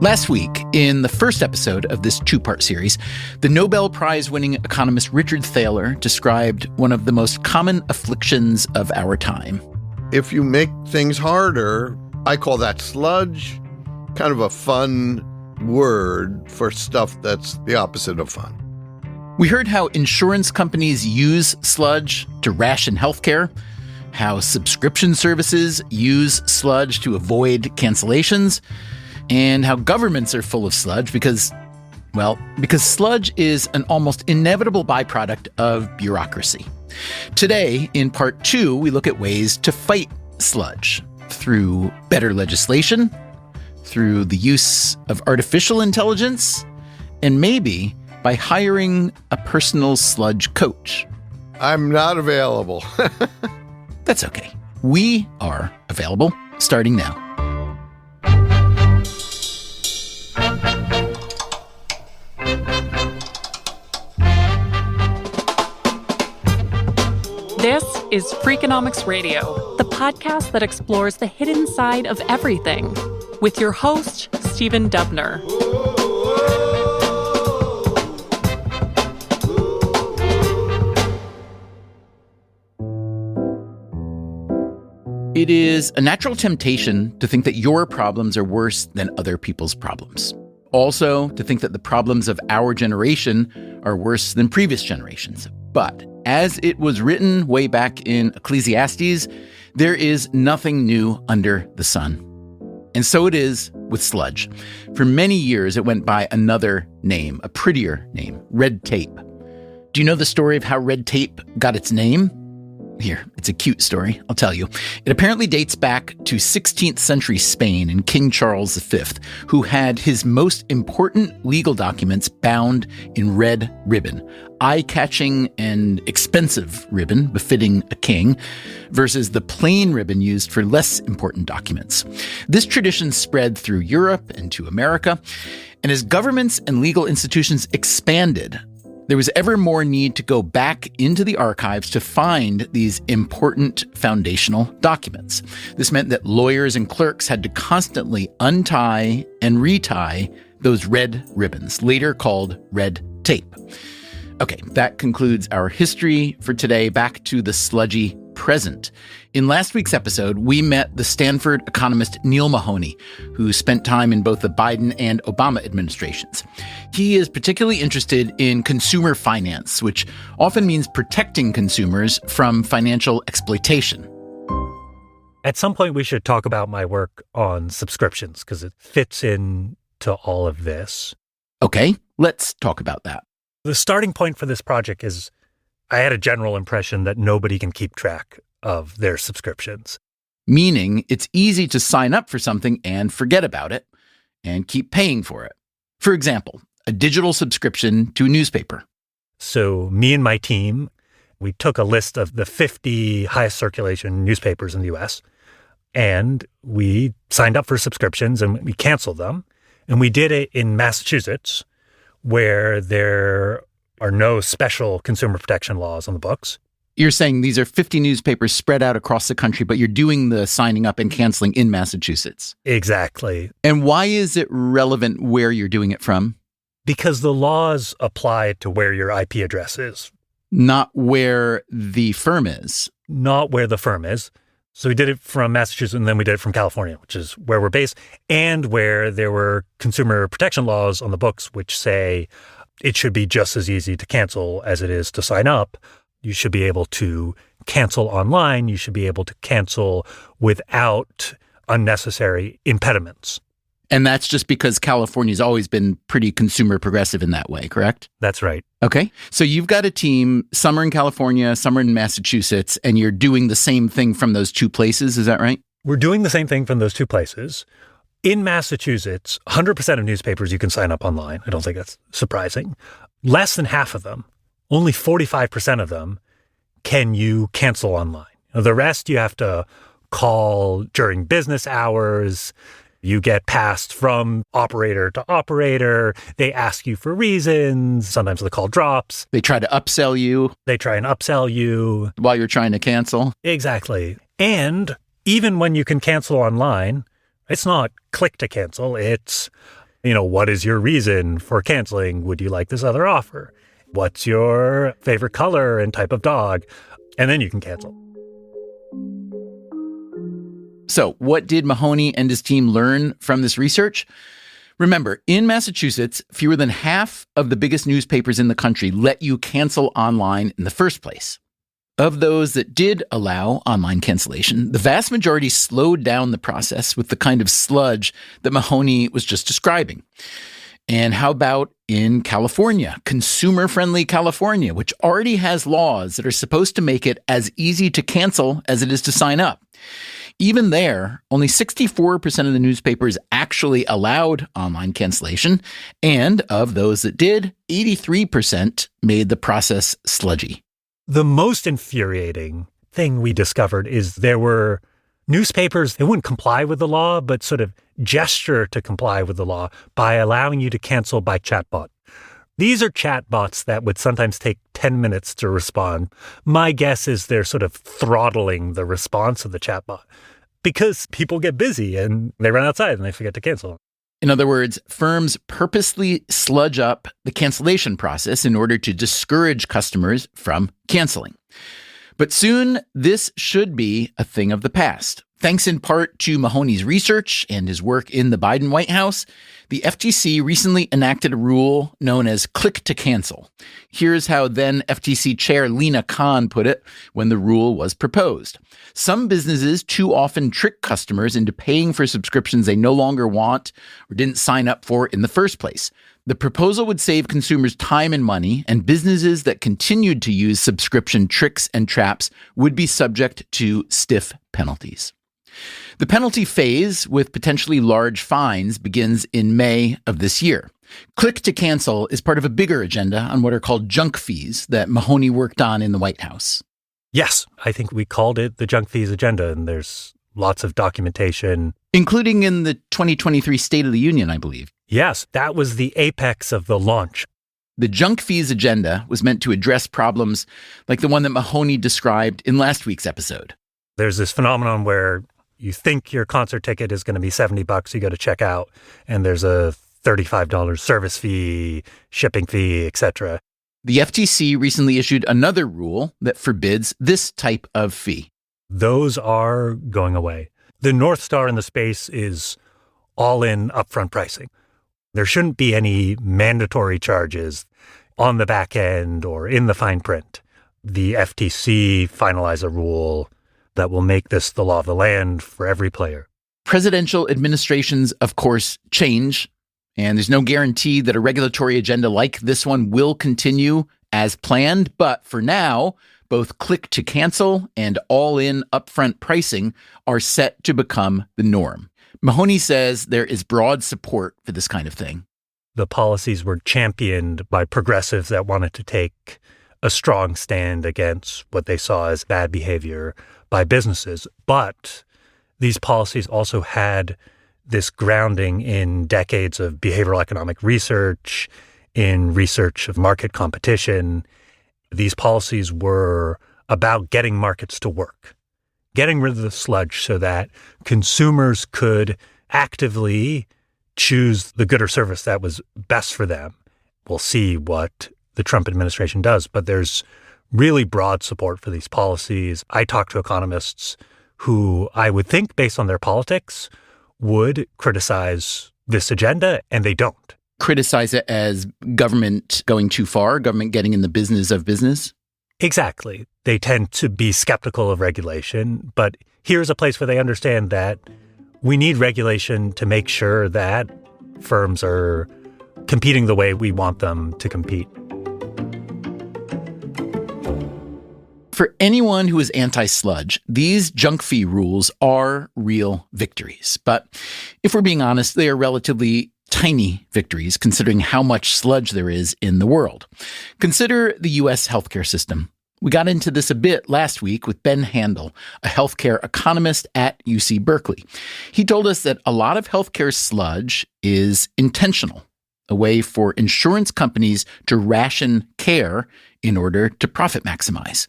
Last week, in the first episode of this two-part series, the Nobel Prize-winning economist Richard Thaler described one of the most common afflictions of our time. If you make things harder, I call that sludge, kind of a fun word for stuff that's the opposite of fun. We heard how insurance companies use sludge to ration healthcare, how subscription services use sludge to avoid cancellations, and how governments are full of sludge because sludge is an almost inevitable byproduct of bureaucracy. Today, in part 2, we look at ways to fight sludge through better legislation, through the use of artificial intelligence, and maybe by hiring a personal sludge coach. I'm not available. That's okay. We are available starting now. This is Freakonomics Radio, the podcast that explores the hidden side of everything, with your host, Stephen Dubner. It is a natural temptation to think that your problems are worse than other people's problems. Also, to think that the problems of our generation are worse than previous generations. But as it was written way back in Ecclesiastes, there is nothing new under the sun. And so it is with sludge. For many years, it went by another name, a prettier name, red tape. Do you know the story of how red tape got its name? Here, it's a cute story, I'll tell you. It apparently dates back to 16th century Spain and King Charles V, who had his most important legal documents bound in red ribbon, eye-catching and expensive ribbon befitting a king, versus the plain ribbon used for less important documents. This tradition spread through Europe and to America, and as governments and legal institutions expanded, there was ever more need to go back into the archives to find these important foundational documents. This meant that lawyers and clerks had to constantly untie and retie those red ribbons, later called red tape. Okay, that concludes our history for today. Back to the sludgy present. In last week's episode, we met the Stanford economist Neil Mahoney, who spent time in both the Biden and Obama administrations. He is particularly interested in consumer finance, which often means protecting consumers from financial exploitation. At some point, we should talk about my work on subscriptions, because it fits into all of this. Okay, let's talk about that. The starting point for this project is I had a general impression that nobody can keep track of their subscriptions. Meaning it's easy to sign up for something and forget about it and keep paying for it. For example, a digital subscription to a newspaper. So me and my team, we took a list of the 50 highest circulation newspapers in the U.S., and we signed up for subscriptions and we canceled them. And we did it in Massachusetts, where there are no special consumer protection laws on the books. You're saying these are 50 newspapers spread out across the country, but you're doing the signing up and canceling in Massachusetts. Exactly. And why is it relevant where you're doing it from? Because the laws apply to where your IP address is. Not where the firm is. Not where the firm is. So we did it from Massachusetts, and then we did it from California, which is where we're based, and where there were consumer protection laws on the books, which say it should be just as easy to cancel as it is to sign up. You should be able to cancel online. You should be able to cancel without unnecessary impediments. And that's just because California's always been pretty consumer progressive in that way, correct? That's right. Okay. So you've got a team, some are in California, some are in Massachusetts, and you're doing the same thing from those two places. Is that right? We're doing the same thing from those two places. In Massachusetts, 100% of newspapers you can sign up online. I don't think that's surprising. Less than half of them, only 45% of them, can you cancel online. The rest you have to call during business hours. You get passed from operator to operator. They ask you for reasons. Sometimes the call drops. They try to upsell you. They try and upsell you. While you're trying to cancel. Exactly. And even when you can cancel online, it's not click to cancel. It's What is your reason for canceling? Would you like this other offer? What's your favorite color and type of dog? And then you can cancel. So what did Mahoney and his team learn from this research? Remember, in Massachusetts, fewer than half of the biggest newspapers in the country let you cancel online in the first place. Of those that did allow online cancellation, the vast majority slowed down the process with the kind of sludge that Mahoney was just describing. And how about in California, consumer-friendly California, which already has laws that are supposed to make it as easy to cancel as it is to sign up? Even there, only 64% of the newspapers actually allowed online cancellation, and of those that did, 83% made the process sludgy. The most infuriating thing we discovered is there were newspapers that wouldn't comply with the law, but sort of gesture to comply with the law by allowing you to cancel by chatbot. These are chatbots that would sometimes take 10 minutes to respond. My guess is they're sort of throttling the response of the chatbot because people get busy and they run outside and they forget to cancel. In other words, firms purposely sludge up the cancellation process in order to discourage customers from canceling. But soon, this should be a thing of the past. Thanks in part to Mahoney's research and his work in the Biden White House, the FTC recently enacted a rule known as click to cancel. Here's how then FTC Chair Lina Khan put it when the rule was proposed. Some businesses too often trick customers into paying for subscriptions they no longer want or didn't sign up for in the first place. The proposal would save consumers time and money, and businesses that continued to use subscription tricks and traps would be subject to stiff penalties. The penalty phase, with potentially large fines, begins in May of this year. Click to cancel is part of a bigger agenda on what are called junk fees that Mahoney worked on in the White House. Yes, I think we called it the junk fees agenda, and there's lots of documentation. Including in the 2023 State of the Union, I believe. Yes, that was the apex of the launch. The junk fees agenda was meant to address problems like the one that Mahoney described in last week's episode. There's this phenomenon where you think your concert ticket is going to be $70, you go to check out, and there's a $35 service fee, shipping fee, etc. The FTC recently issued another rule that forbids this type of fee. Those are going away. The North Star in the space is all-in upfront pricing. There shouldn't be any mandatory charges on the back end or in the fine print. The FTC finalized a rule that will make this the law of the land for every player. Presidential administrations, of course, change, and there's no guarantee that a regulatory agenda like this one will continue as planned. But for now, both click to cancel and all-in upfront pricing are set to become the norm. Mahoney says there is broad support for this kind of thing. The policies were championed by progressives that wanted to take a strong stand against what they saw as bad behavior by businesses. But these policies also had this grounding in decades of behavioral economic research, in research of market competition. These policies were about getting markets to work, getting rid of the sludge so that consumers could actively choose the good or service that was best for them. We'll see what the Trump administration does, but there's really broad support for these policies. I talk to economists who I would think, based on their politics, would criticize this agenda, and they don't. Criticize it as government going too far, government getting in the business of business? Exactly. They tend to be skeptical of regulation, but here's a place where they understand that we need regulation to make sure that firms are competing the way we want them to compete. For anyone who is anti-sludge, these junk fee rules are real victories. But if we're being honest, they are relatively tiny victories considering how much sludge there is in the world. Consider the U.S. healthcare system. We got into this a bit last week with Ben Handel, a healthcare economist at UC Berkeley. He told us that a lot of healthcare sludge is intentional, a way for insurance companies to ration care in order to profit maximize.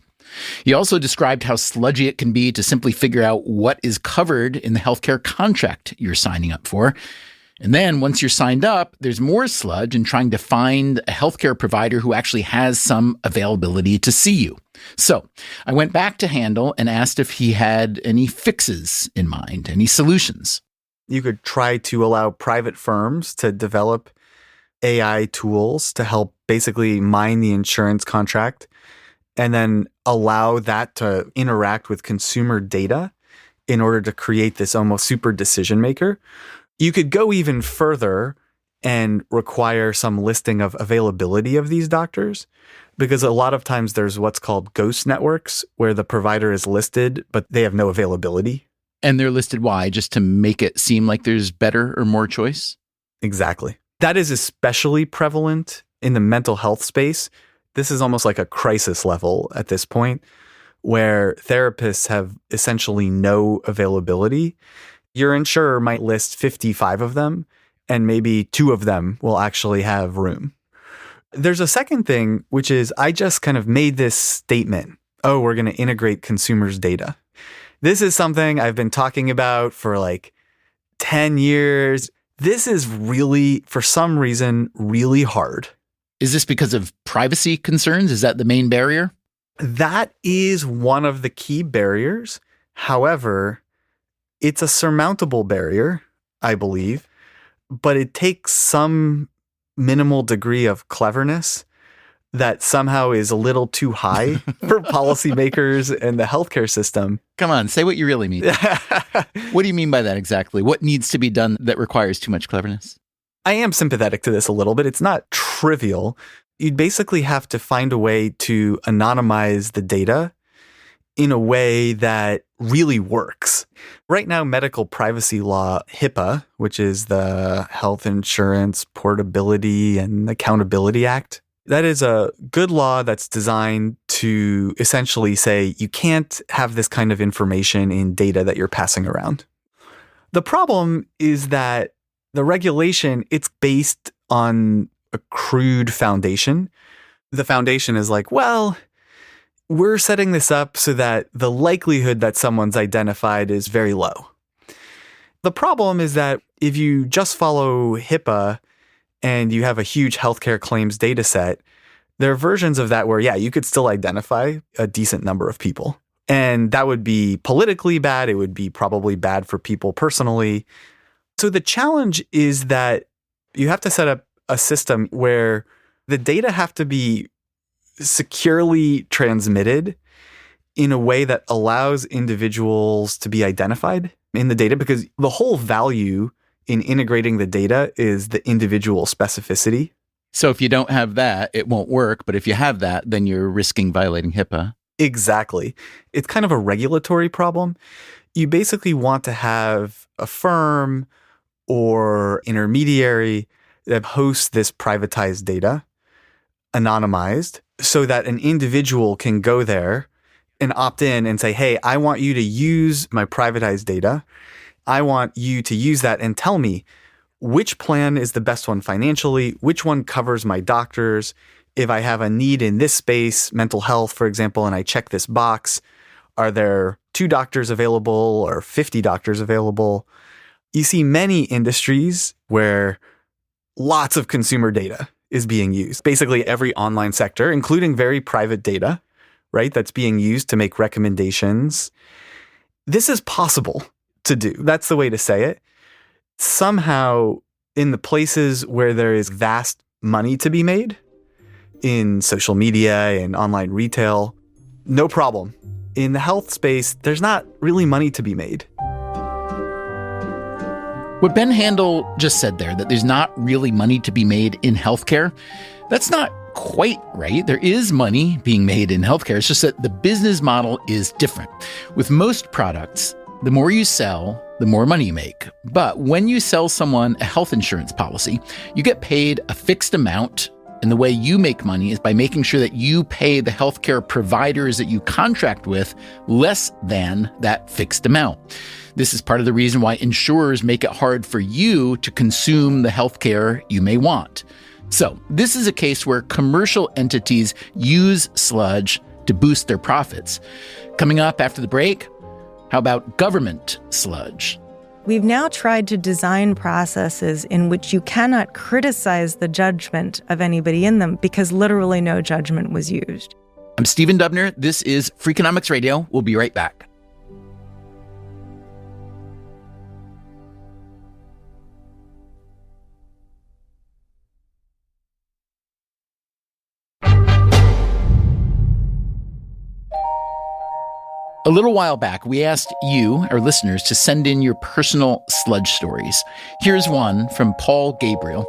He also described how sludgy it can be to simply figure out what is covered in the healthcare contract you're signing up for. And then once you're signed up, there's more sludge in trying to find a healthcare provider who actually has some availability to see you. So I went back to Handel and asked if he had any fixes in mind, any solutions. You could try to allow private firms to develop AI tools to help basically mine the insurance contract and then allow that to interact with consumer data in order to create this almost super decision maker. You could go even further and require some listing of availability of these doctors, because a lot of times there's what's called ghost networks where the provider is listed, but they have no availability. And they're listed why? Just to make it seem like there's better or more choice? Exactly. That is especially prevalent in the mental health space. This is almost like a crisis level at this point, where therapists have essentially no availability. Your insurer might list 55 of them, and maybe 2 of them will actually have room. There's a second thing, which is I just kind of made this statement. Oh, we're going to integrate consumers' data. This is something I've been talking about for like 10 years. This is really, for some reason, really hard. Is this because of privacy concerns? Is that the main barrier? That is one of the key barriers. However, it's a surmountable barrier, I believe, but it takes some minimal degree of cleverness that somehow is a little too high for policymakers and the healthcare system. Come on, say what you really mean. What do you mean by that exactly? What needs to be done that requires too much cleverness? I am sympathetic to this a little bit. It's not trivial. You'd basically have to find a way to anonymize the data in a way that really works. Right now, medical privacy law, HIPAA, which is the Health Insurance Portability and Accountability Act, that is a good law that's designed to essentially say you can't have this kind of information in data that you're passing around. The problem is that the regulation, it's based on a crude foundation. The foundation is like, well, we're setting this up so that the likelihood that someone's identified is very low. The problem is that if you just follow HIPAA and you have a huge healthcare claims data set, there are versions of that where, yeah, you could still identify a decent number of people. And that would be politically bad. It would be probably bad for people personally. So the challenge is that you have to set up a system where the data have to be securely transmitted in a way that allows individuals to be identified in the data, because the whole value in integrating the data is the individual specificity. So if you don't have that, it won't work. But if you have that, then you're risking violating HIPAA. Exactly. It's kind of a regulatory problem. You basically want to have a firm or intermediary that hosts this privatized data, anonymized, so that an individual can go there and opt in and say, hey, I want you to use my privatized data. I want you to use that and tell me which plan is the best one financially, which one covers my doctors. If I have a need in this space, mental health, for example, and I check this box, are there 2 doctors available or 50 doctors available? You see many industries where lots of consumer data is being used. Basically every online sector, including very private data, right, that's being used to make recommendations. This is possible to do. That's the way to say it. Somehow, in the places where there is vast money to be made, in social media and online retail, no problem. In the health space, there's not really money to be made. What Ben Handel just said there, that there's not really money to be made in healthcare, that's not quite right. There is money being made in healthcare. It's just that the business model is different. With most products, the more you sell, the more money you make. But when you sell someone a health insurance policy, you get paid a fixed amount. And the way you make money is by making sure that you pay the healthcare providers that you contract with less than that fixed amount. This is part of the reason why insurers make it hard for you to consume the healthcare you may want. So this is a case where commercial entities use sludge to boost their profits. Coming up after the break, how about government sludge? We've now tried to design processes in which you cannot criticize the judgment of anybody in them because literally no judgment was used. I'm Stephen Dubner. This is Freakonomics Radio. We'll be right back. A little while back, we asked you, our listeners, to send in your personal sludge stories. Here's one from Paul Gabriel.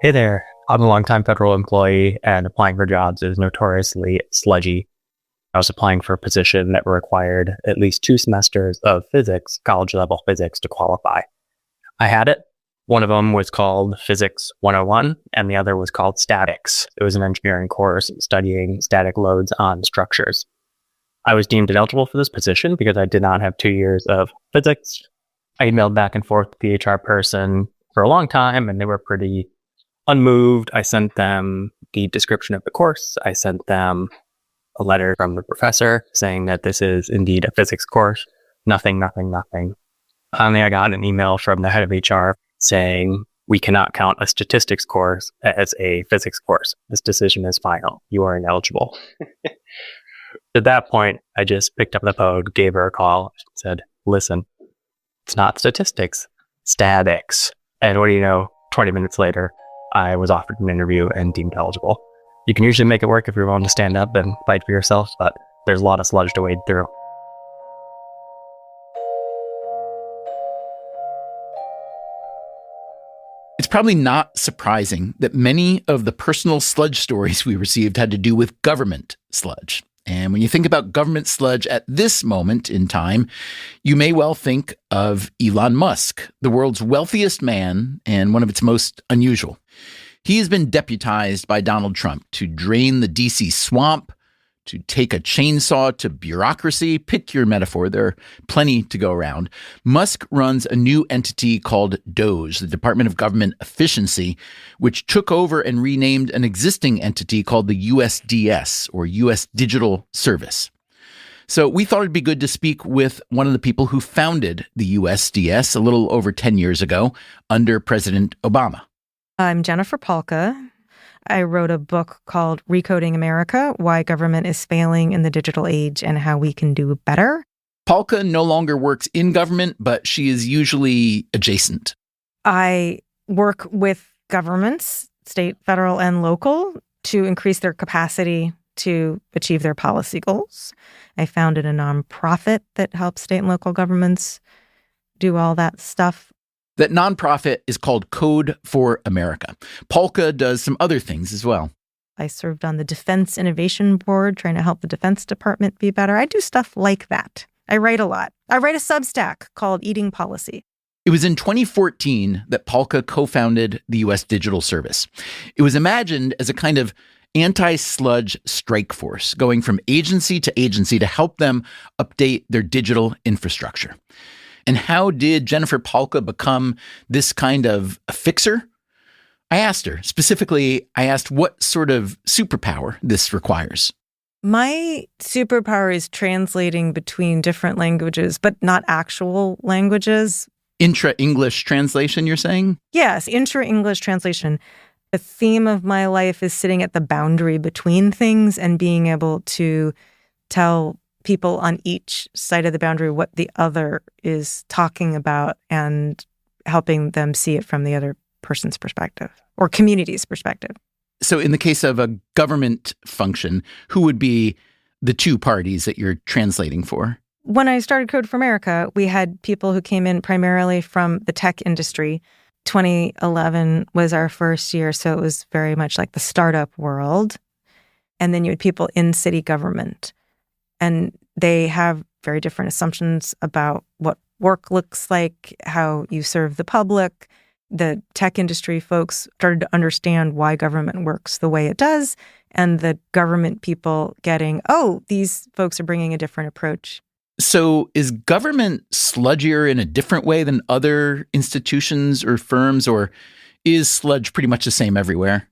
Hey there. I'm a longtime federal employee, and applying for jobs is notoriously sludgy. I was applying for a position that required at least 2 semesters of physics, college-level physics, to qualify. I had it. One of them was called Physics 101, and the other was called Statics. It was an engineering course studying static loads on structures. I was deemed ineligible for this position because I did not have 2 years of physics. I emailed back and forth with the HR person for a long time, and they were pretty unmoved. I sent them the description of the course. I sent them a letter from the professor saying that this is indeed a physics course. Nothing. Finally, I got an email from the head of HR saying, we cannot count a statistics course as a physics course. This decision is final. You are ineligible. At that point, I just picked up the phone, gave her a call, said, listen, it's not statistics, statics. And what do you know, 20 minutes later, I was offered an interview and deemed eligible. You can usually make it work if you're willing to stand up and fight for yourself, but there's a lot of sludge to wade through. It's probably not surprising that many of the personal sludge stories we received had to do with government sludge. And when you think about government sludge at this moment in time, you may well think of Elon Musk, the world's wealthiest man and one of its most unusual. He has been deputized by Donald Trump to drain the DC swamp, to take a chainsaw to bureaucracy. Pick your metaphor. There are plenty to go around. Musk runs a new entity called DOGE, the Department of Government Efficiency, which took over and renamed an existing entity called the USDS, or U.S. Digital Service. So we thought it'd be good to speak with one of the people who founded the USDS a little over 10 years ago under President Obama. I'm Jennifer Palka. I wrote a book called Recoding America, Why Government is Failing in the Digital Age and How We Can Do Better. Palka no longer works in government, but she is usually adjacent. I work with governments, state, federal, and local, to increase their capacity to achieve their policy goals. I founded a nonprofit that helps state and local governments do all that stuff. That nonprofit is called Code for America. Palka does some other things as well. I served on the Defense Innovation Board, trying to help the Defense Department be better. I do stuff like that. I write a lot. I write a Substack called Eating Policy. It was in 2014 that Palka co-founded the U.S. Digital Service. It was imagined as a kind of anti-sludge strike force, going from agency to help them update their digital infrastructure. And how did Jennifer Palka become this kind of a fixer? I asked her. Specifically, I asked what sort of superpower this requires. My superpower is translating between different languages, but not actual languages. Intra-English translation, you're saying? Yes, intra-English translation. The theme of my life is sitting at the boundary between things and being able to tell people on each side of the boundary what the other is talking about and helping them see it from the other person's perspective or community's perspective. So in the case of a government function, who would be the two parties that you're translating for? When I started Code for America, we had people who came in primarily from the tech industry. 2011 was our first year, so it was very much like the startup world. And then you had people in city government. And they have very different assumptions about what work looks like, how you serve the public. The tech industry folks started to understand why government works the way it does, and the government people getting, oh, these folks are bringing a different approach. So is government sludgier in a different way than other institutions or firms, or is sludge pretty much the same everywhere?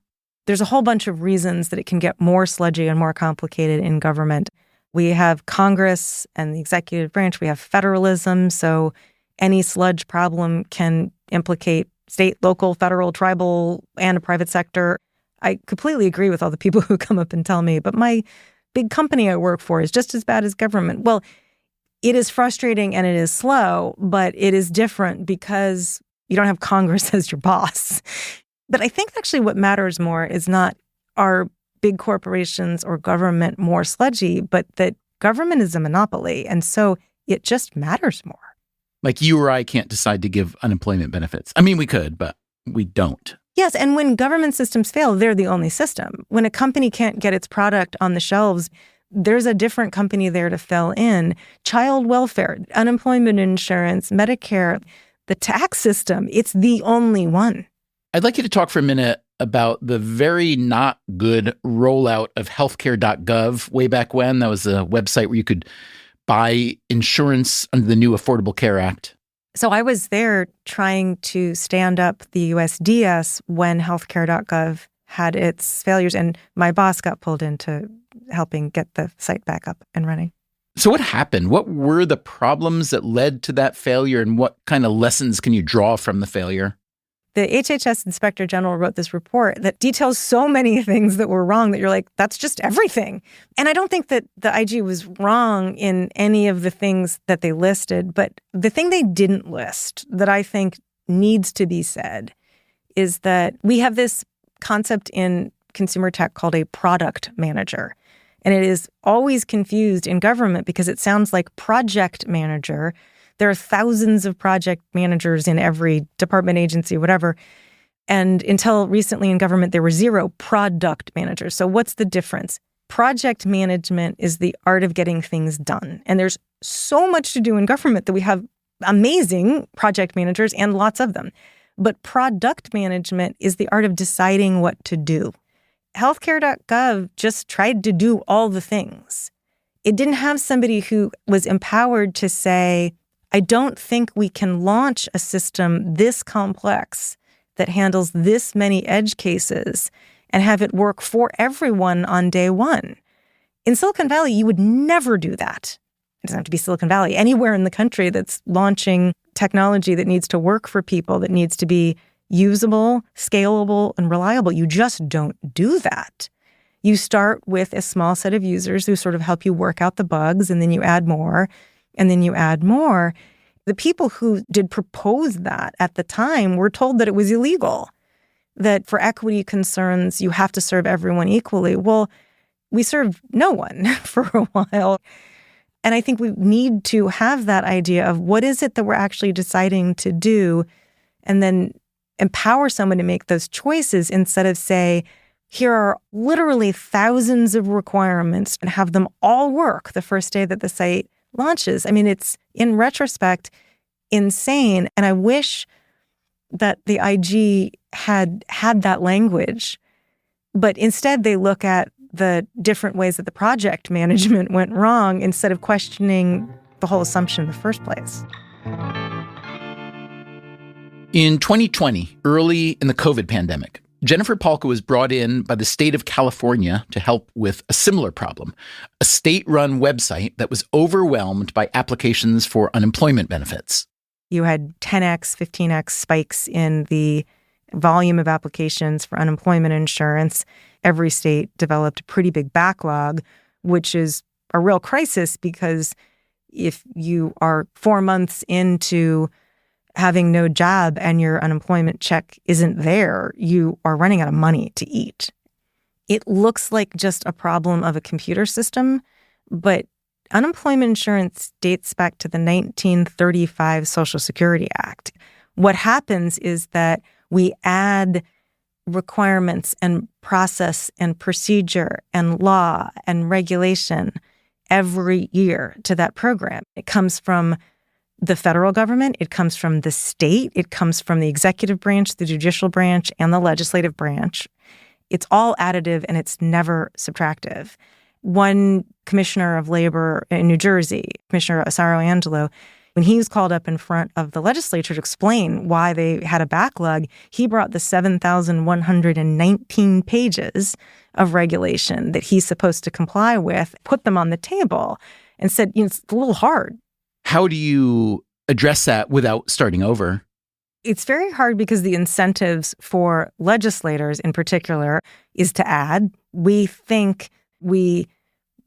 There's a whole bunch of reasons that it can get more sludgy and more complicated in government. We have Congress and the executive branch. We have federalism, so any sludge problem can implicate state, local, federal, tribal, and a private sector. I completely agree with all the people who come up and tell me, but my big company I work for is just as bad as government. Well, it is frustrating and it is slow, but it is different because you don't have Congress as your boss. But I think actually what matters more is not are big corporations or government more sludgy, but that government is a monopoly. And so it just matters more. Like you or I can't decide to give unemployment benefits. I mean, we could, but we don't. Yes, and when government systems fail, they're the only system. When a company can't get its product on the shelves, there's a different company there to fill in. Child welfare, unemployment insurance, Medicare, the tax system, it's the only one. I'd like you to talk for a minute about the very not good rollout of healthcare.gov way back when. That was a website where you could buy insurance under the new Affordable Care Act. So I was there trying to stand up the USDS when healthcare.gov had its failures, and my boss got pulled into helping get the site back up and running. So what happened? What were the problems that led to that failure, and what kind of lessons can you draw from the failure? The HHS Inspector General wrote this report that details so many things that were wrong that you're like, that's just everything. And I don't think that the IG was wrong in any of the things that they listed. But the thing they didn't list that I think needs to be said is that we have this concept in consumer tech called a product manager. And it is always confused in government because it sounds like project manager. There are thousands of project managers in every department, agency, whatever. And until recently in government, there were 0 product managers. So what's the difference? Project management is the art of getting things done. And there's so much to do in government that we have amazing project managers and lots of them. But product management is the art of deciding what to do. Healthcare.gov just tried to do all the things. It didn't have somebody who was empowered to say, I don't think we can launch a system this complex that handles this many edge cases and have it work for everyone on day one. In Silicon Valley, you would never do that. It doesn't have to be Silicon Valley. Anywhere in the country that's launching technology that needs to work for people, that needs to be usable, scalable, and reliable, you just don't do that. You start with a small set of users who sort of help you work out the bugs, and then you add more. And then you add more. The people who did propose that at the time were told that it was illegal, that for equity concerns, you have to serve everyone equally. Well, we served no one for a while. And I think we need to have that idea of what is it that we're actually deciding to do, and then empower someone to make those choices instead of say, here are literally thousands of requirements and have them all work the first day that the site launches. I mean, it's, in retrospect, insane. And I wish that the IG had that language. But instead, they look at the different ways that the project management went wrong instead of questioning the whole assumption in the first place. In 2020, early in the COVID pandemic, Jennifer Palka was brought in by the state of California to help with a similar problem, a state-run website that was overwhelmed by applications for unemployment benefits. You had 10x, 15x spikes in the volume of applications for unemployment insurance. Every state developed a pretty big backlog, which is a real crisis because if you are 4 months into having no job and your unemployment check isn't there, you are running out of money to eat. It looks like just a problem of a computer system, but unemployment insurance dates back to the 1935 Social Security Act. What happens is that we add requirements and process and procedure and law and regulation every year to that program. It comes from the federal government, it comes from the state, it comes from the executive branch, the judicial branch, and the legislative branch. It's all additive and it's never subtractive. One commissioner of labor in New Jersey, Commissioner Asaro Angelo, when he was called up in front of the legislature to explain why they had a backlog, he brought the 7,119 pages of regulation that he's supposed to comply with, put them on the table, and said, it's a little hard. How do you address that without starting over? It's very hard because the incentives for legislators in particular is to add. We think we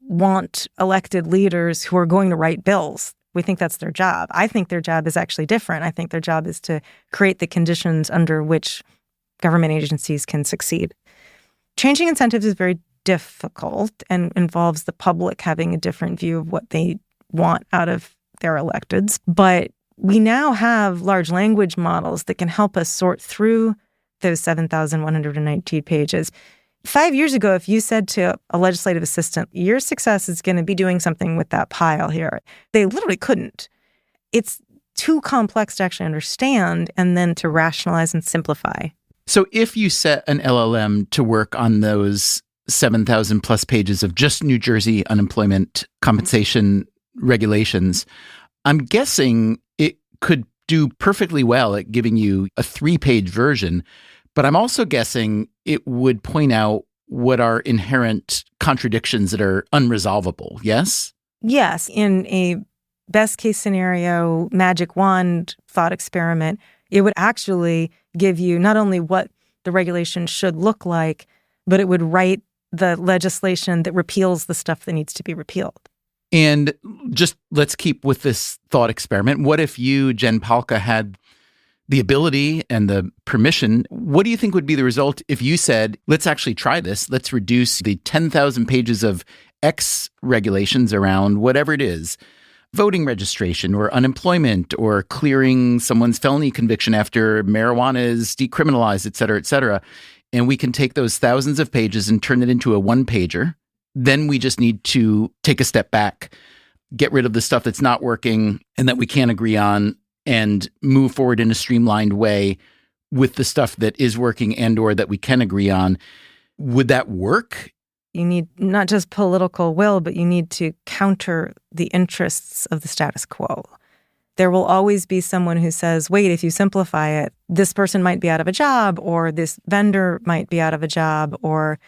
want elected leaders who are going to write bills. We think that's their job. I think their job is actually different. I think their job is to create the conditions under which government agencies can succeed. Changing incentives is very difficult and involves the public having a different view of what they want out of their electeds. But we now have large language models that can help us sort through those 7,119 pages. 5 years ago, if you said to a legislative assistant, your success is going to be doing something with that pile here, they literally couldn't. It's too complex to actually understand and then to rationalize and simplify. So if you set an LLM to work on those 7,000 plus pages of just New Jersey unemployment compensation regulations, I'm guessing it could do perfectly well at giving you a 3-page version, but I'm also guessing it would point out what are inherent contradictions that are unresolvable, yes? Yes. In a best case scenario, magic wand thought experiment, it would actually give you not only what the regulation should look like, but it would write the legislation that repeals the stuff that needs to be repealed. And just let's keep with this thought experiment. What if you, Jen Pahlka, had the ability and the permission? What do you think would be the result if you said, let's actually try this. Let's reduce the 10,000 pages of X regulations around whatever it is, voting registration or unemployment or clearing someone's felony conviction after marijuana is decriminalized, et cetera, and we can take those thousands of pages and turn it into a one-pager. Then we just need to take a step back, get rid of the stuff that's not working and that we can't agree on, and move forward in a streamlined way with the stuff that is working and or that we can agree on. Would that work? You need not just political will, but you need to counter the interests of the status quo. There will always be someone who says, wait, if you simplify it, this person might be out of a job, or this vendor might be out of a job, or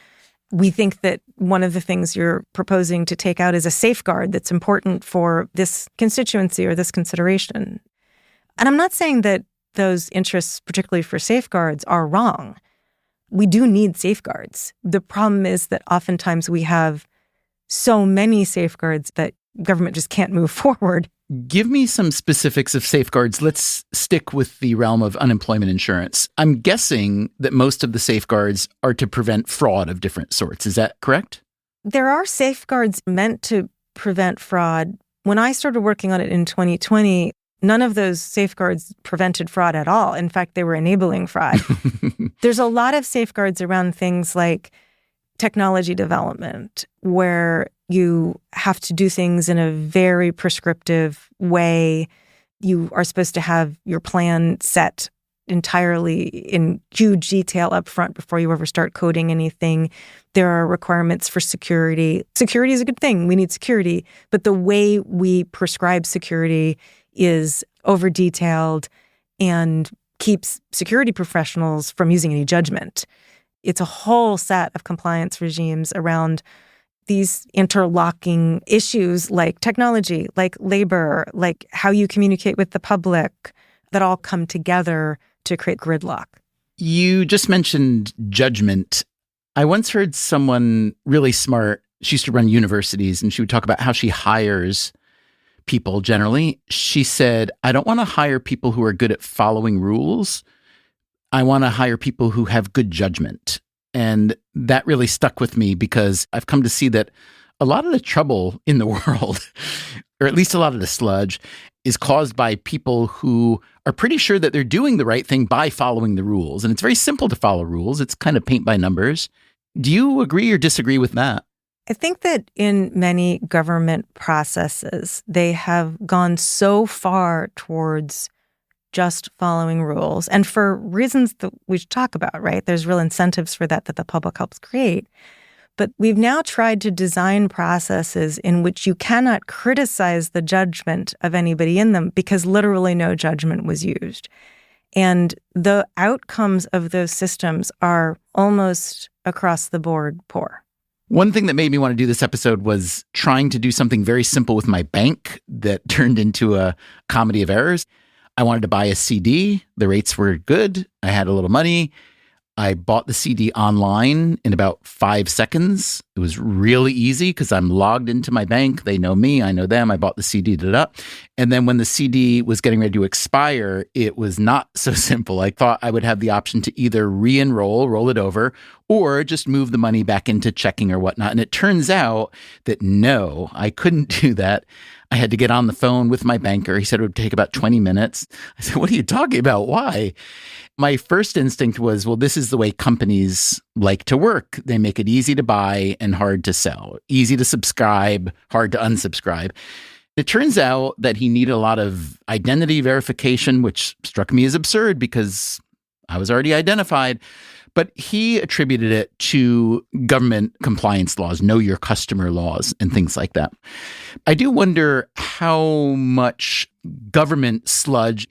we think that one of the things you're proposing to take out is a safeguard that's important for this constituency or this consideration. And I'm not saying that those interests, particularly for safeguards, are wrong. We do need safeguards. The problem is that oftentimes we have so many safeguards that government just can't move forward. Give me some specifics of safeguards. Let's stick with the realm of unemployment insurance. I'm guessing that most of the safeguards are to prevent fraud of different sorts. Is that correct? There are safeguards meant to prevent fraud. When I started working on it in 2020, none of those safeguards prevented fraud at all. In fact, they were enabling fraud. There's a lot of safeguards around things like technology development, where you have to do things in a very prescriptive way. You are supposed to have your plan set entirely in huge detail up front before you ever start coding anything. There are requirements for security. Security is a good thing. We need security. But the way we prescribe security is over-detailed and keeps security professionals from using any judgment. It's a whole set of compliance regimes around these interlocking issues like technology, like labor, like how you communicate with the public, that all come together to create gridlock. You just mentioned judgment. I once heard someone really smart, she used to run universities, and she would talk about how she hires people generally. She said, I don't want to hire people who are good at following rules. I want to hire people who have good judgment. And that really stuck with me because I've come to see that a lot of the trouble in the world, or at least a lot of the sludge, is caused by people who are pretty sure that they're doing the right thing by following the rules. And it's very simple to follow rules. It's kind of paint by numbers. Do you agree or disagree with that? I think that in many government processes, they have gone so far towards just following rules, and for reasons that we should talk about, right? There's real incentives for that the public helps create. But we've now tried to design processes in which you cannot criticize the judgment of anybody in them because literally no judgment was used. And the outcomes of those systems are almost across the board poor. One thing that made me want to do this episode was trying to do something very simple with my bank that turned into a comedy of errors. I wanted to buy a CD. The rates were good. I had a little money. I bought the CD online in about 5 seconds. It was really easy because I'm logged into my bank. They know me. I know them. I bought the CD. And then when the CD was getting ready to expire, it was not so simple. I thought I would have the option to either re-enroll, roll it over, or just move the money back into checking or whatnot. And it turns out that no, I couldn't do that. I had to get on the phone with my banker. He said it would take about 20 minutes. I said, what are you talking about? Why? My first instinct was, well, this is the way companies like to work. They make it easy to buy and hard to sell, easy to subscribe, hard to unsubscribe. It turns out that he needed a lot of identity verification, which struck me as absurd because I was already identified. But he attributed it to government compliance laws, know your customer laws, and things like that. I do wonder how much government sludge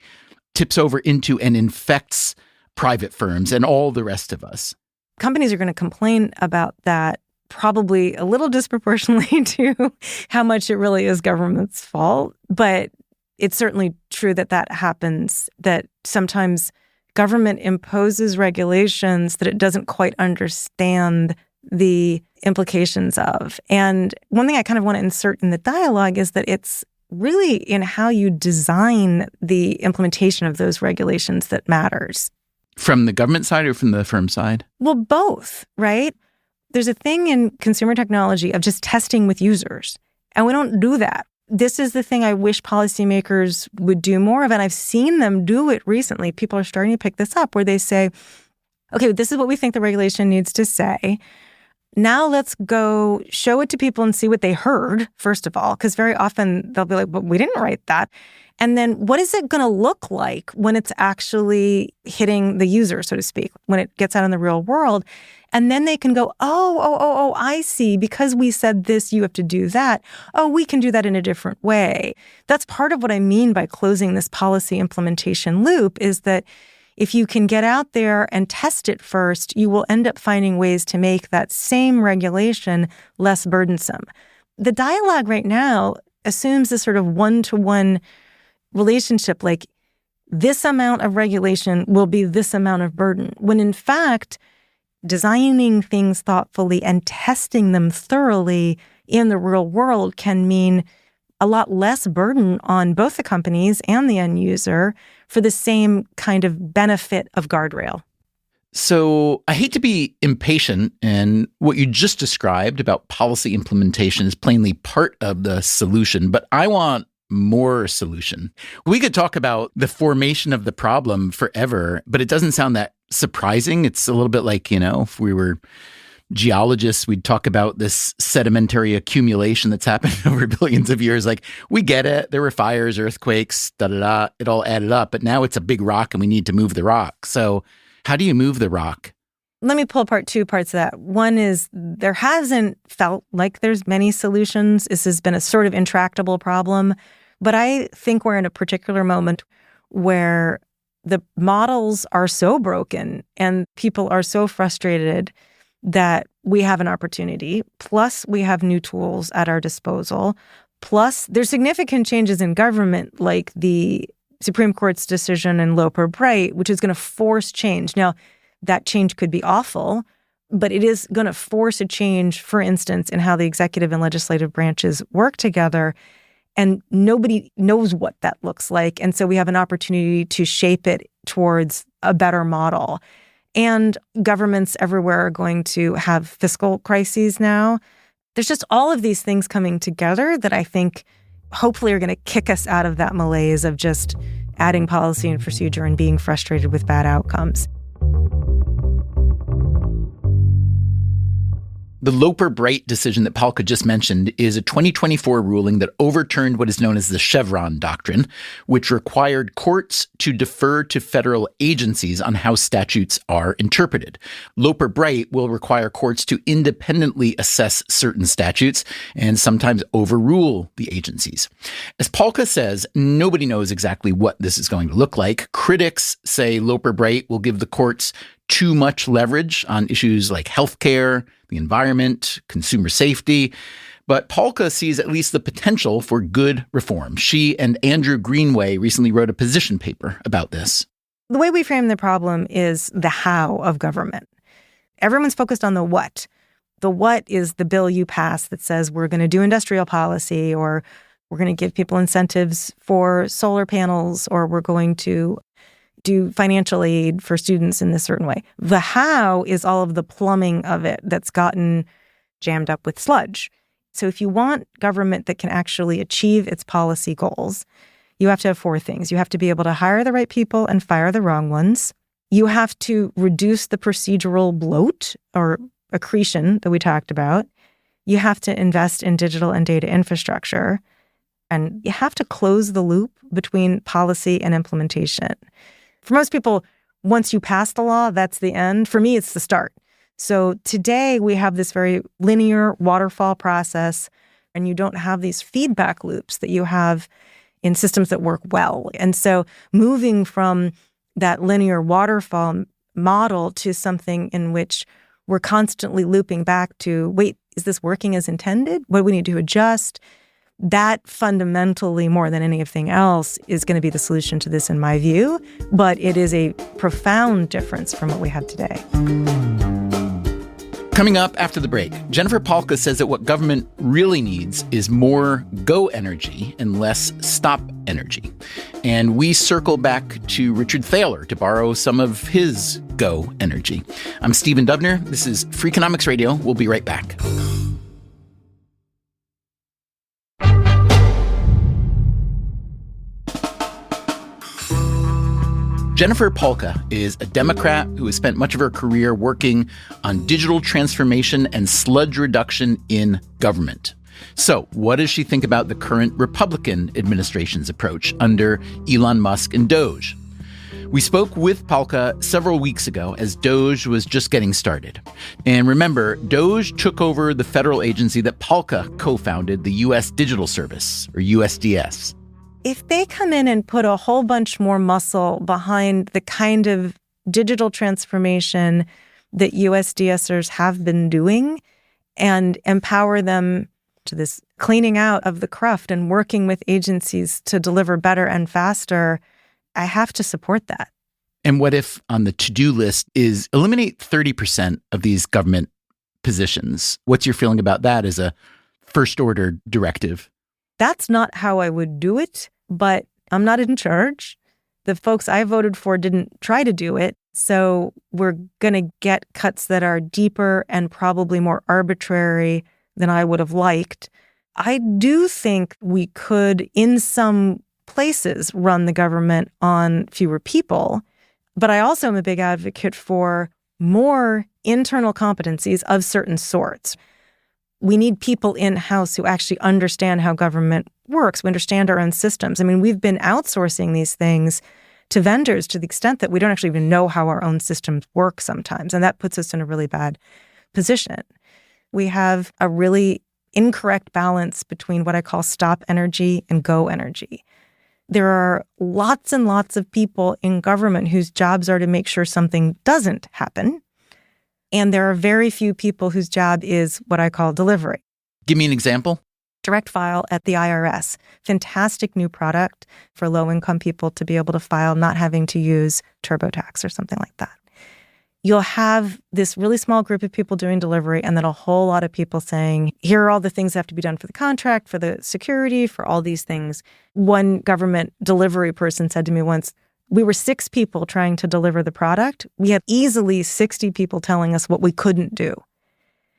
tips over into and infects private firms and all the rest of us. Companies are going to complain about that probably a little disproportionately to how much it really is government's fault. But it's certainly true that that happens, that sometimes government imposes regulations that it doesn't quite understand the implications of. And one thing I kind of want to insert in the dialogue is that it's really in how you design the implementation of those regulations that matters. From the government side or from the firm side? Well, both, right? There's a thing in consumer technology of just testing with users, and we don't do that. This is the thing I wish policymakers would do more of, and I've seen them do it recently. People are starting to pick this up where they say, okay, this is what we think the regulation needs to say. Now let's go show it to people and see what they heard, first of all, because very often they'll be like, but we didn't write that. And then what is it going to look like when it's actually hitting the user, so to speak, when it gets out in the real world? And then they can go, oh, I see. Because we said this, you have to do that. Oh, we can do that in a different way. That's part of what I mean by closing this policy implementation loop, is that if you can get out there and test it first, you will end up finding ways to make that same regulation less burdensome. The dialogue right now assumes this sort of one-to-one relationship, like this amount of regulation will be this amount of burden, when in fact, designing things thoughtfully and testing them thoroughly in the real world can mean a lot less burden on both the companies and the end user for the same kind of benefit of guardrail. So I hate to be impatient, and what you just described about policy implementation is plainly part of the solution, but I want more solution. We could talk about the formation of the problem forever, but it doesn't sound that surprising. It's a little bit like, if we were geologists, we'd talk about this sedimentary accumulation that's happened over billions of years. Like, we get it. There were fires, earthquakes, it all added up. But now it's a big rock and we need to move the rock. So how do you move the rock? Let me pull apart two parts of that. One is there hasn't felt like there's many solutions. This has been a sort of intractable problem. But I think we're in a particular moment where the models are so broken and people are so frustrated that we have an opportunity. Plus, we have new tools at our disposal. Plus, there's significant changes in government, like the Supreme Court's decision in Loper-Bright, which is going to force change. Now, that change could be awful, but it is going to force a change, for instance, in how the executive and legislative branches work together. And nobody knows what that looks like. And so we have an opportunity to shape it towards a better model. And governments everywhere are going to have fiscal crises now. There's just all of these things coming together that I think hopefully are going to kick us out of that malaise of just adding policy and procedure and being frustrated with bad outcomes. The Loper-Bright decision that Palka just mentioned is a 2024 ruling that overturned what is known as the Chevron doctrine, which required courts to defer to federal agencies on how statutes are interpreted. Loper-Bright will require courts to independently assess certain statutes and sometimes overrule the agencies. As Palka says, nobody knows exactly what this is going to look like. Critics say Loper-Bright will give the courts too much leverage on issues like healthcare, the environment, consumer safety. But Polka sees at least the potential for good reform. She and Andrew Greenway recently wrote a position paper about this. The way we frame the problem is the how of government. Everyone's focused on the what. The what is the bill you pass that says we're going to do industrial policy, or we're going to give people incentives for solar panels, or we're going to do financial aid for students in this certain way. The how is all of the plumbing of it that's gotten jammed up with sludge. So if you want government that can actually achieve its policy goals, you have to have four things. You have to be able to hire the right people and fire the wrong ones. You have to reduce the procedural bloat or accretion that we talked about. You have to invest in digital and data infrastructure. And you have to close the loop between policy and implementation. For most people, once you pass the law, that's the end. For me, it's the start. So today we have this very linear waterfall process, and you don't have these feedback loops that you have in systems that work well. And so moving from that linear waterfall model to something in which we're constantly looping back to, wait, is this working as intended? What do we need to adjust? That fundamentally, more than anything else, is going to be the solution to this in my view. But it is a profound difference from what we have today. Coming up after the break, Jennifer Polka says that what government really needs is more go energy and less stop energy. And we circle back to Richard Thaler to borrow some of his go energy. I'm Stephen Dubner. This is Freakonomics Radio. We'll be right back. Jennifer Polka is a Democrat who has spent much of her career working on digital transformation and sludge reduction in government. So, what does she think about the current Republican administration's approach under Elon Musk and DOGE? We spoke with Polka several weeks ago as DOGE was just getting started. And remember, DOGE took over the federal agency that Polka co-founded, the U.S. Digital Service, or USDS. If they come in and put a whole bunch more muscle behind the kind of digital transformation that USDSers have been doing and empower them to this cleaning out of the cruft and working with agencies to deliver better and faster, I have to support that. And what if on the to-do list is eliminate 30% of these government positions? What's your feeling about that as a first-order directive? That's not how I would do it. But I'm not in charge. The folks I voted for didn't try to do it. So we're going to get cuts that are deeper and probably more arbitrary than I would have liked. I do think we could, in some places, run the government on fewer people. But I also am a big advocate for more internal competencies of certain sorts. We need people in-house who actually understand how government works. We understand our own systems. I mean, we've been outsourcing these things to vendors to the extent that we don't actually even know how our own systems work sometimes. And that puts us in a really bad position. We have a really incorrect balance between what I call stop energy and go energy. There are lots and lots of people in government whose jobs are to make sure something doesn't happen. And there are very few people whose job is what I call delivery. Give me an example. Direct file at the IRS. Fantastic new product for low-income people to be able to file, not having to use TurboTax or something like that. You'll have this really small group of people doing delivery and then a whole lot of people saying, here are all the things that have to be done for the contract, for the security, for all these things. One government delivery person said to me once, we were 6 people trying to deliver the product. We had easily 60 people telling us what we couldn't do.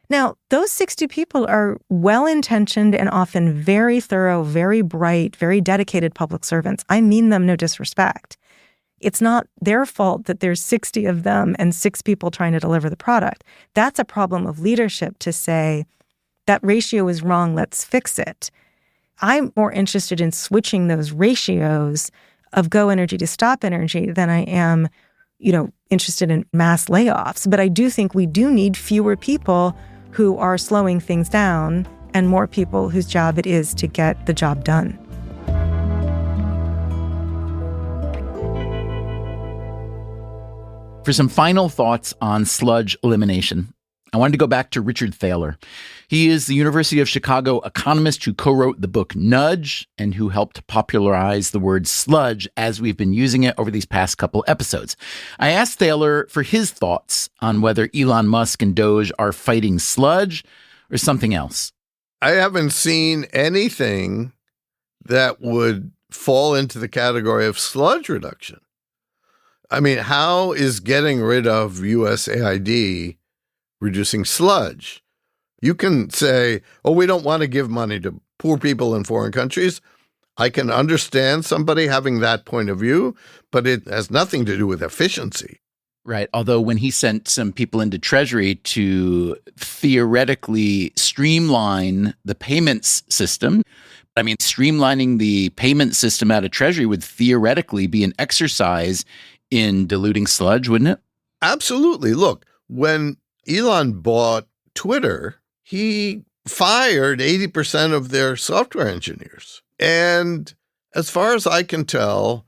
Now, those 60 people are well-intentioned and often very thorough, very bright, very dedicated public servants. I mean them no disrespect. It's not their fault that there's 60 of them and 6 people trying to deliver the product. That's a problem of leadership to say, that ratio is wrong, let's fix it. I'm more interested in switching those ratios of go energy to stop energy than I am, interested in mass layoffs. But I do think we do need fewer people who are slowing things down and more people whose job it is to get the job done. For some final thoughts on sludge elimination, I wanted to go back to Richard Thaler. He is the University of Chicago economist who co-wrote the book Nudge and who helped popularize the word sludge as we've been using it over these past couple episodes. I asked Thaler for his thoughts on whether Elon Musk and DOGE are fighting sludge or something else. I haven't seen anything that would fall into the category of sludge reduction. I mean, how is getting rid of USAID reducing sludge? You can say, oh, we don't want to give money to poor people in foreign countries. I can understand somebody having that point of view, but it has nothing to do with efficiency. Right. Although when he sent some people into Treasury to theoretically streamline the payments system, I mean, streamlining the payment system out of Treasury would theoretically be an exercise in diluting sludge, wouldn't it? Absolutely. Look, when Elon bought Twitter, he fired 80% of their software engineers. And as far as I can tell,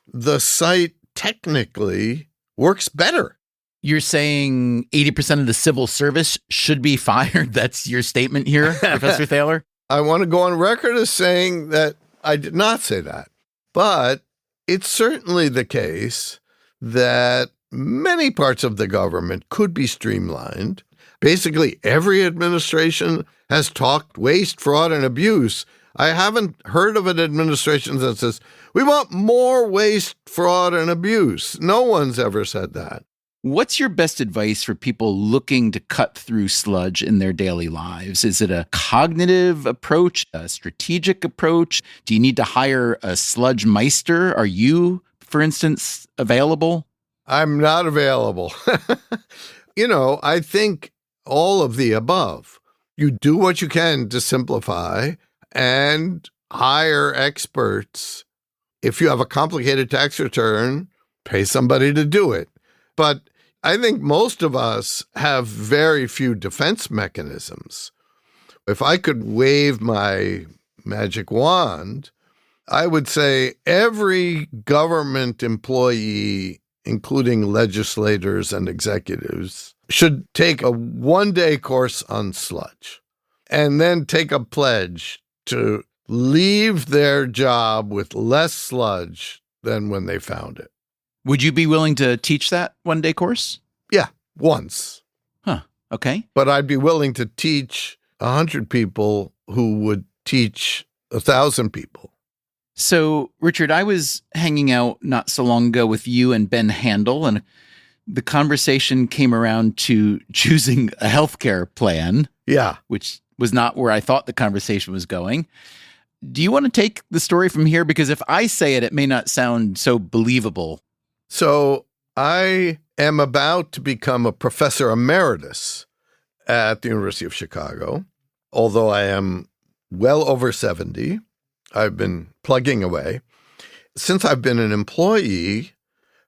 the site technically works better. You're saying 80% of the civil service should be fired? That's your statement here, Professor Thaler? I want to go on record as saying that I did not say that. But it's certainly the case that many parts of the government could be streamlined. Basically, every administration has talked waste, fraud, and abuse. I haven't heard of an administration that says, we want more waste, fraud, and abuse. No one's ever said that. What's your best advice for people looking to cut through sludge in their daily lives? Is it a cognitive approach, a strategic approach? Do you need to hire a sludge meister? Are you, for instance, available? I'm not available. I think all of the above. You do what you can to simplify and hire experts. If you have a complicated tax return, pay somebody to do it. But I think most of us have very few defense mechanisms. If I could wave my magic wand, I would say every government employee, including legislators and executives, should take a one-day course on sludge and then take a pledge to leave their job with less sludge than when they found it. Would you be willing to teach that one-day course? Yeah, once. Huh, okay. But I'd be willing to teach 100 people who would teach 1,000 people. So, Richard, I was hanging out not so long ago with you and Ben Handel, and the conversation came around to choosing a healthcare plan. Yeah. Which was not where I thought the conversation was going. Do you want to take the story from here? Because if I say it, it may not sound so believable. So I am about to become a professor emeritus at the University of Chicago. Although I am well over 70, I've been plugging away. Since I've been an employee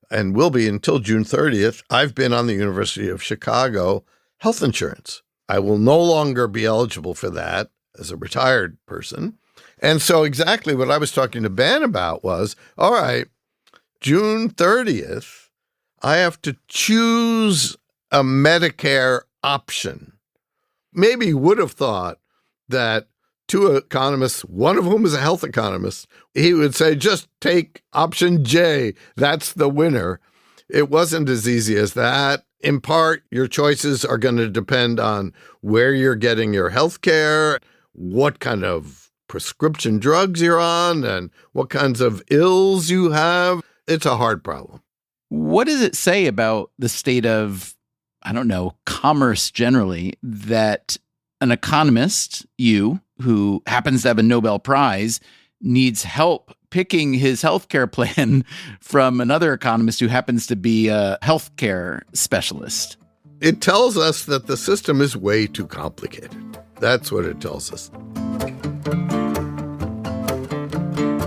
and will be until June 30th, I've been on the University of Chicago health insurance. I will no longer be eligible for that as a retired person. And so exactly what I was talking to Ben about was, all right, June 30th, I have to choose a Medicare option. Maybe you would have thought that two economists, one of whom is a health economist, he would say, just take option J. That's the winner. It wasn't as easy as that. In part, your choices are going to depend on where you're getting your health care, what kind of prescription drugs you're on, and what kinds of ills you have. It's a hard problem. What does it say about the state of, commerce generally, that an economist, you, who happens to have a Nobel Prize, needs help picking his healthcare plan from another economist who happens to be a healthcare specialist? It tells us that the system is way too complicated. That's what it tells us.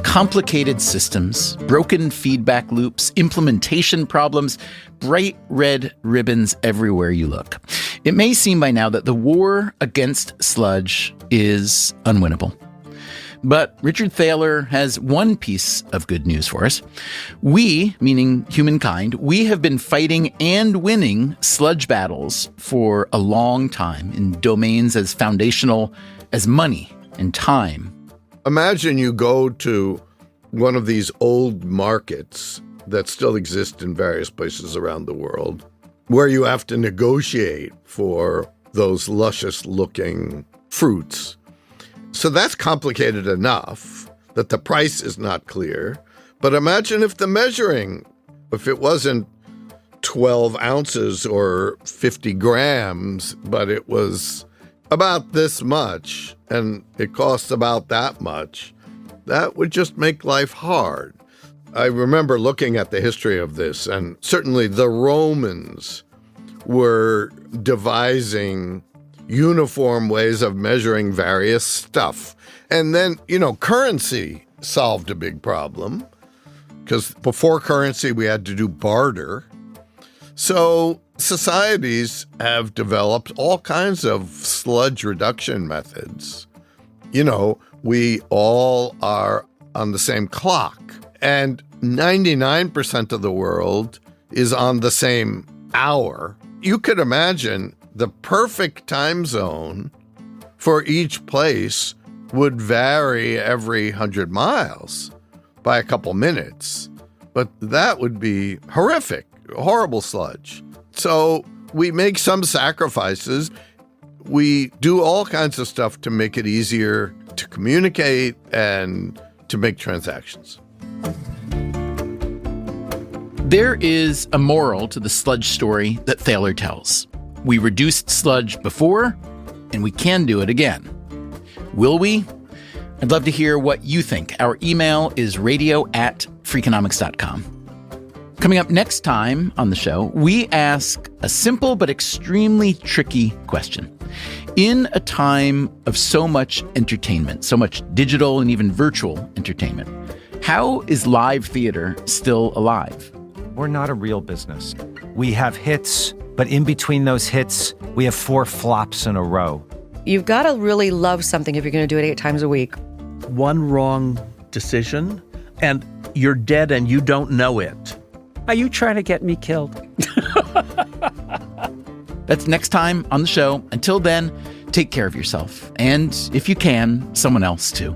Complicated systems, broken feedback loops, implementation problems, bright red ribbons everywhere you look. It may seem by now that the war against sludge is unwinnable. But Richard Thaler has one piece of good news for us. We, meaning humankind, we have been fighting and winning sludge battles for a long time in domains as foundational as money and time. Imagine you go to one of these old markets that still exist in various places around the world, where you have to negotiate for those luscious-looking fruits. So that's complicated enough that the price is not clear. But imagine if the measuring, if it wasn't 12 ounces or 50 grams, but it was about this much, and it costs about that much, that would just make life hard. I remember looking at the history of this, and certainly the Romans were devising uniform ways of measuring various stuff. And then, currency solved a big problem, because before currency, we had to do barter. So societies have developed all kinds of sludge reduction methods. We all are on the same clock, and 99% of the world is on the same hour. You could imagine the perfect time zone for each place would vary every 100 miles by a couple minutes. But that would be horrific, horrible sludge. So we make some sacrifices. We do all kinds of stuff to make it easier to communicate and to make transactions. There is a moral to the sludge story that Thaler tells. We reduced sludge before, and we can do it again. Will we? I'd love to hear what you think. Our email is radio@freakonomics.com. Coming up next time on the show, we ask a simple but extremely tricky question. In a time of so much entertainment, so much digital and even virtual entertainment, how is live theater still alive? We're not a real business. We have hits, but in between those hits, we have 4 flops in a row. You've got to really love something if you're going to do it 8 times a week. One wrong decision, and you're dead and you don't know it. Are you trying to get me killed? That's next time on the show. Until then, take care of yourself. And if you can, someone else too.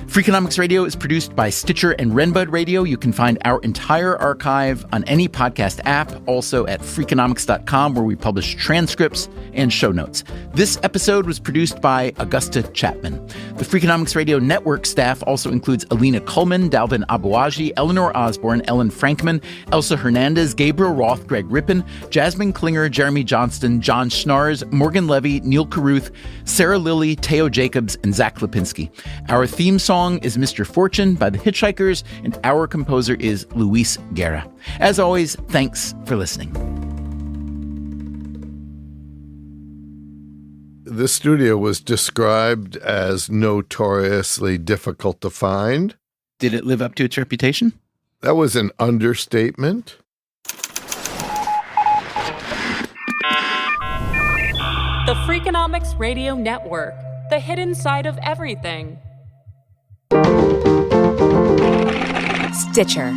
Freakonomics Radio is produced by Stitcher and Renbud Radio. You can find our entire archive on any podcast app, also at Freakonomics.com, where we publish transcripts and show notes. This episode was produced by Augusta Chapman. The Freakonomics Radio Network staff also includes Alina Kuhlman, Dalvin Abuaji, Eleanor Osborne, Ellen Frankman, Elsa Hernandez, Gabriel Roth, Greg Rippin, Jasmine Klinger, Jeremy Johnston, John Schnars, Morgan Levy, Neil Carruth, Sarah Lilly, Teo Jacobs, and Zach Lipinski. Our theme song is Mr. Fortune by the Hitchhikers, and our composer is Luis Guerra. As always, thanks for listening. The studio was described as notoriously difficult to find. Did it live up to its reputation? That was an understatement. The Freakonomics Radio Network, the hidden side of everything. Stitcher.